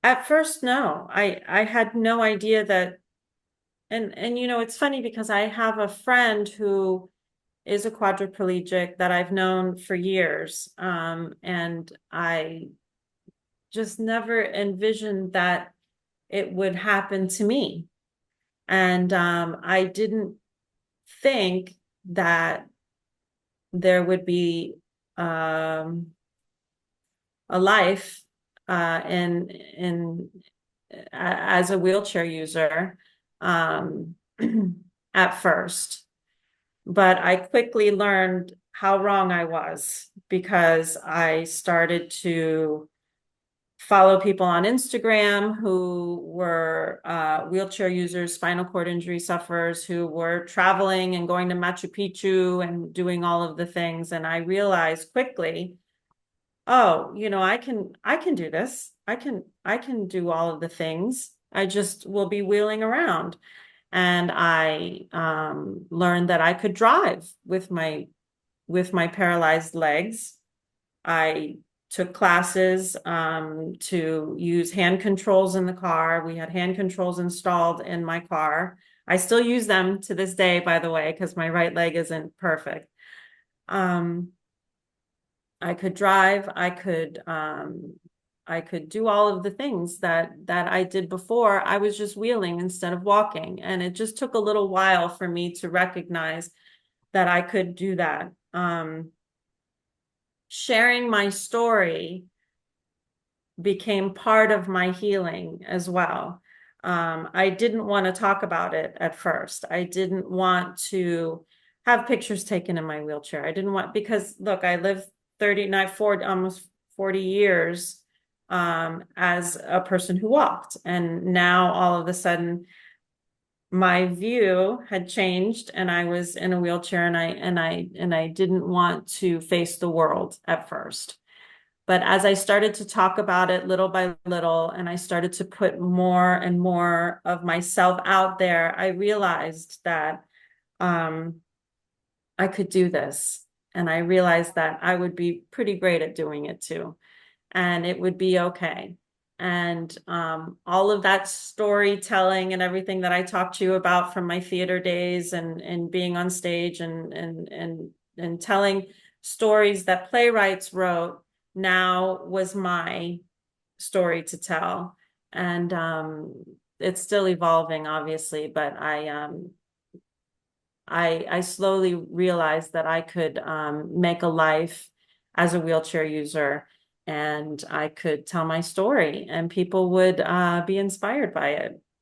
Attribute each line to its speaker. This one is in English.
Speaker 1: At first, no. I had no idea that, and it's funny because I have a friend who is a quadriplegic that I've known for years. And I just never envisioned that it would happen to me. And I didn't think that there would be um, a life in as a wheelchair user um, at first. But I quickly learned how wrong I was because I started to follow people on Instagram who were wheelchair users, spinal cord injury sufferers who were traveling and going to Machu Picchu and doing all of the things. And I realized quickly, oh, I can do this. I can do all of the things. I just will be wheeling around. And I learned that I could drive with my paralyzed legs. I took classes to use hand controls in the car. We had hand controls installed in my car. I still use them to this day, by the way, because my right leg isn't perfect. Um, I could drive. I could do all of the things that I did before. I was just wheeling instead of walking, and it just took a little while for me to recognize that I could do that. Sharing my story became part of my healing as well. I didn't want to talk about it at first. I didn't want to have pictures taken in my wheelchair. I didn't want, because look, I lived 39, 40, almost 40 years as a person who walked. And now all of a sudden, my view had changed and I was in a wheelchair and I didn't want to face the world at first. But as I started to talk about it little by little, and I started to put more and more of myself out there, I realized that um, I could do this. And I realized that I would be pretty great at doing it too. And it would be okay. And all of that storytelling and everything that I talked to you about from my theater days and being on stage and telling stories that playwrights wrote now was my story to tell. And it's still evolving, obviously, but I slowly realized that I could make a life as a wheelchair user and I could tell my story and people would be inspired by it.